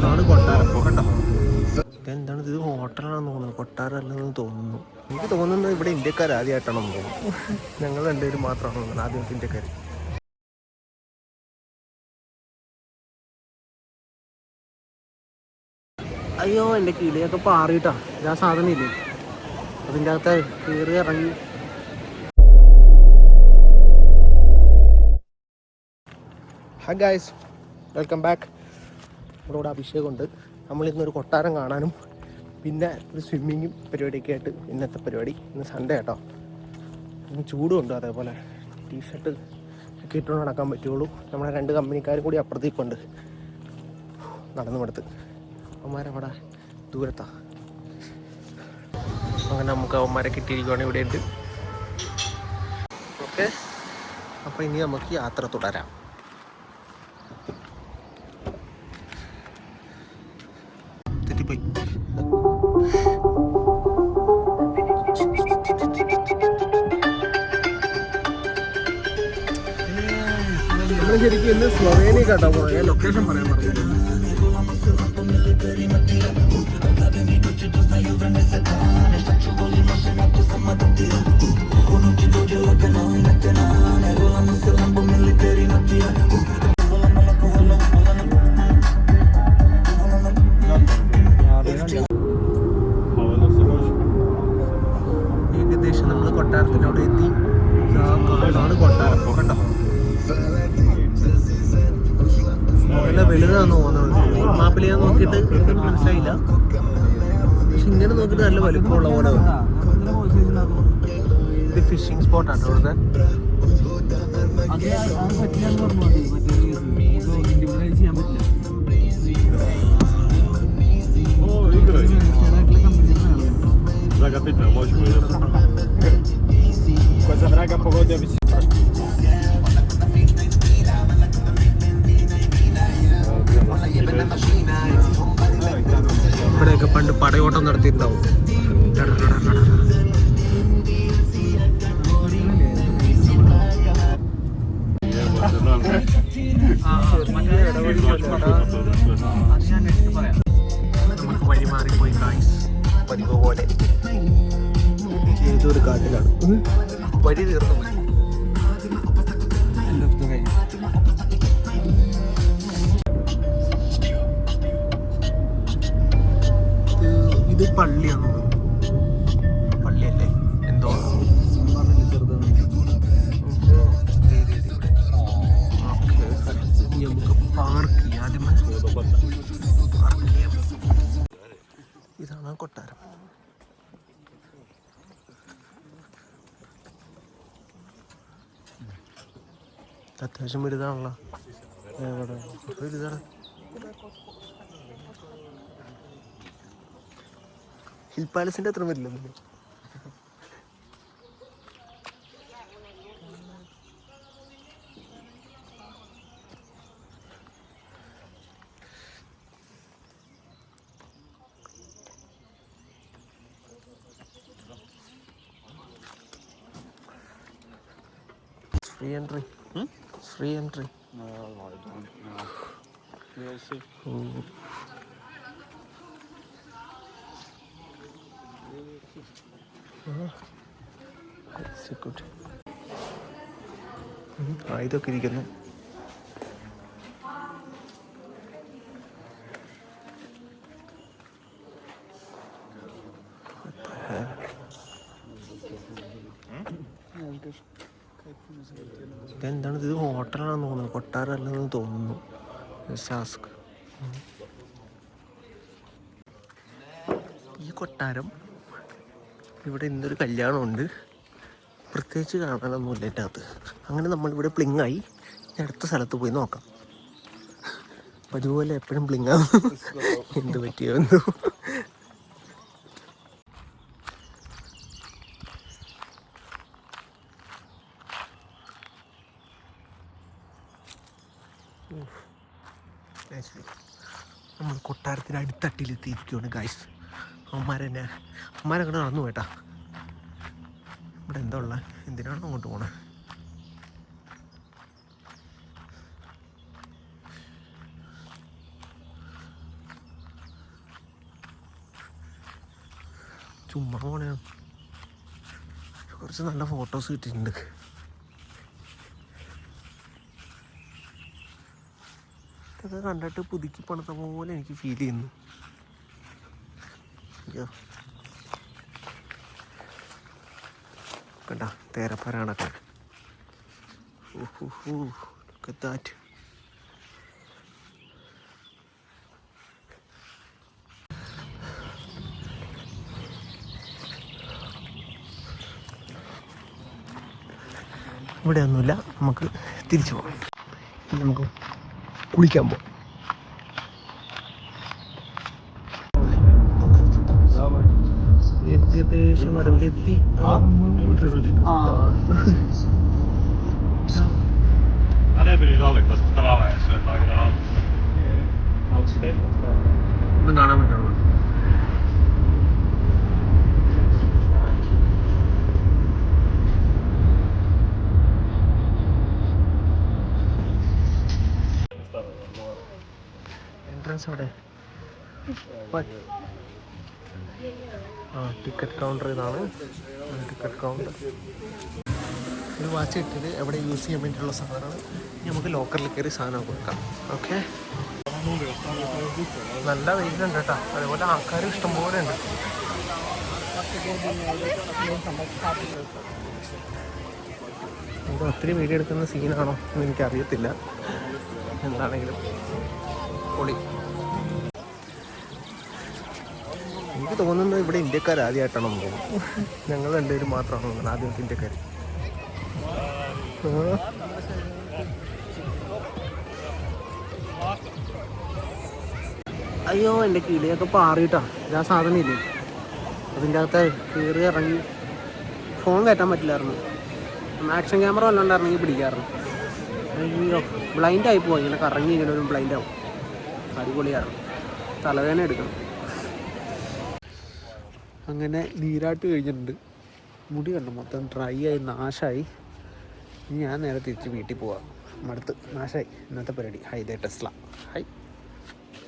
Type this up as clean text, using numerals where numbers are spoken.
ഇതാണ് കൊട്ടാരം കണ്ടോ. ഇതെന്താണ്, ഇത് ഹോട്ടലാണെന്ന് തോന്നുന്നു, കൊട്ടാരമല്ലെന്ന് തോന്നുന്നു. എനിക്ക് തോന്നുന്നത് ഇവിടെ ഇന്ത്യക്കാർ ആദ്യമായിട്ടാണെന്ന് തോന്നുന്നു. ഞങ്ങൾ രണ്ടുപേരും മാത്രമാണെന്ന് തോന്നുന്നു ആദ്യമായിട്ട് ഇന്ത്യക്കാർ. അയ്യോ എൻ്റെ കിളിയൊക്കെ പാറിയിട്ടാ. ഇതാ സാധനം ഇല്ലേ, അതിൻ്റെ അകത്ത് കയറി ഇറങ്ങി. Hi guys, welcome back. നമ്മുടെ കൂടെ അഭിഷേകമുണ്ട്. നമ്മളിന്നൊരു കൊട്ടാരം കാണാനും പിന്നെ ഒരു സ്വിമ്മിങ്ങും പരിപാടിയൊക്കെ ആയിട്ട് ഇന്നത്തെ പരിപാടി. ഇന്ന് സൺഡേ കേട്ടോ, ഇന്ന് ചൂടുമുണ്ട്. അതേപോലെ ടീഷർട്ട് ഒക്കെ ഇട്ടുകൊണ്ട് നടക്കാൻ പറ്റുള്ളൂ. നമ്മുടെ 2 കമ്പനിക്കാരും കൂടി അപ്പുറത്തേക്കുണ്ട്. നടന്നു മടുത്ത് അവന്മാരവിടെ ദൂരത്താ. അങ്ങനെ നമുക്ക് അവന്മാരെ കിട്ടിയിരിക്കുകയാണ്, ഇവിടെ ഉണ്ട്. ഓക്കെ, അപ്പോൾ ഇനി നമുക്ക് യാത്ര തുടരാം. തെറ്റിപ്പോയി. നമ്മൾ ശരിക്കും ഇന്ന് സ്ലൊവേനിയ കേട്ടോ പോയ. ലൊക്കേഷൻ പറയാൻ പറഞ്ഞു. ഏകദേശം നമ്മൾ കൊട്ടാരത്തിനവിടെ എത്തി. ഇതാണ് കൊട്ടാരം കണ്ടോ. നല്ല വലുതാന്ന് തോന്നുന്നത്. മാപ്പിൽ ഞാൻ നോക്കിയിട്ട് എനിക്കൊന്നും മനസ്സിലായില്ല, പക്ഷെ ഇങ്ങനെ നോക്കിയിട്ട് നല്ല വലുപ്പമുള്ള പോലെ. ഇത് ഫിഷിംഗ് സ്പോട്ടാണ് ഇവിടുത്തെ. ഇവിടെയൊക്കെ പണ്ട് പടയോട്ടം നടത്തിയിട്ടുണ്ടാവും. നമുക്ക് വഴി മാറിപ്പോയി ഗായ്സ്, പതിവ് പോലെ. ഏതൊരു കാട്ടിലാണ് വഴി തീർന്നു പോയി. ഇത് പള്ളിയാണോ? പള്ളിയല്ലേ എന്തോ. നമുക്ക് പാർക്ക് ചെയ്യാം. ആദ്യം പാർക്ക് ചെയ്യാം. ഇതാണ് കൊട്ടാരം. അത്യാവശ്യം വലുതാണല്ലോ. വലുതാണ്. ഹിൽ പാലസിന്റെ അത്ര വരില്ല. Free entry. Free entry. No, I don't know. We'll see. ഇതൊക്കെ ഇരിക്കുന്നു. ഇതെന്താണ്, ഇത് ഹോട്ടലാണെന്ന് തോന്നുന്നു, കൊട്ടാരമല്ലെന്ന് തോന്നുന്നു. ഈ കൊട്ടാരം ഇവിടെ ഇന്നൊരു കല്യാണമുണ്ട്. പ്രത്യേകിച്ച് കാണാനൊന്നുമില്ല എൻ്റെ അകത്ത്. അങ്ങനെ നമ്മളിവിടെ പ്ലിങ്ങായി. അടുത്ത സ്ഥലത്ത് പോയി നോക്കാം. അതുപോലെ എപ്പോഴും പ്ലിങ്ങാവും. എന്ത് പറ്റിയോ എന്തോ. നമ്മൾ കൊട്ടാരത്തിന് അടിത്തട്ടിലെത്തിയിരിക്കുകയാണ് ഗൈസ്. അമ്മമാരങ്ങോട്ട് നടന്നു പോയിട്ടാ. ഇവിടെ എന്താ ഉള്ളത്, എന്തിനാണ് അങ്ങോട്ട് പോണേ? ചുമ്മാ പോണെയാണ്. കുറച്ച് നല്ല ഫോട്ടോസ് കിട്ടിയിട്ടുണ്ട്. ഇതൊക്കെ കണ്ടിട്ട് പുതുക്കി പണിത പോലെ എനിക്ക് ഫീൽ ചെയ്യുന്നു. കണ്ട തേരപ്പരാണൊക്കെ. Look at that. ഇവിടെ ഒന്നുമില്ല, നമുക്ക് തിരിച്ചു പോകാം. നമുക്ക് കുളിക്കാൻ പോകാം. ഏകദേശം വരവിലെത്തി. ഒന്നും കാണാൻ പറ്റുള്ളൂ. എൻട്രൻസ് അവിടെ. ടിക്കറ്റ് കൗണ്ടർ ഇതാണ്. Ticket counter. ഒരു വാച്ച് ഇട്ടിട്ട് എവിടെ യൂസ് ചെയ്യാൻ വേണ്ടിയിട്ടുള്ള സാധനമാണ്. നമുക്ക് ലോക്കറിൽ കയറി സാധനം കൊടുക്കാം. ഓക്കെ. നല്ല വെയിലുണ്ട് കേട്ടോ. അതേപോലെ ആൾക്കാരും ഇഷ്ടംപോലെ ഉണ്ട്. ഇവിടെ ഒത്തിരി വീഡിയോ എടുക്കുന്ന സീനാണോ എന്ന് എനിക്കറിയത്തില്ല. എന്താണെങ്കിലും പൊളി. എനിക്ക് തോന്നുന്നത് ഇവിടെ ഇന്ത്യക്കാർ ആദ്യമായിട്ടാണെന്ന് തോന്നുന്നു. ഞങ്ങൾ രണ്ടുപേരും മാത്രമാണ് തോന്നുന്നത് ആദ്യമായിട്ട് ഇന്ത്യക്കാർ. അയ്യോ, എൻ്റെ കിളിയൊക്കെ പാറിയിട്ടാ. ഇതാ സാധനം ഇല്ലേ, അതിൻ്റെ അകത്ത് കയറി ഇറങ്ങി ഫോൺ കയറ്റാൻ പറ്റില്ലായിരുന്നു. ആക്ഷൻ ക്യാമറ വല്ലാണ്ടായിരുന്നെങ്കിൽ പിടിക്കാറുണ്ട്. അയ്യോ, ബ്ലൈൻഡായി പോയി. ഇങ്ങനെ കറങ്ങി ഇങ്ങനെ ഒരു ബ്ലൈൻഡാവും. അടിപൊളിയായിരുന്നു. തലവേദന എടുക്കണം. അങ്ങനെ നീരാട്ട് കഴിഞ്ഞിട്ടുണ്ട്. മുടി കണ്ടു മൊത്തം ഡ്രൈ ആയി നാശമായി. ഇനി ഞാൻ നേരെ തിരിച്ച് വീട്ടിൽ പോവാം. മടുത്ത് നാശമായി ഇന്നത്തെ പരിപാടി. ഹൈ ദേ ടെസ്ല. ഹൈ.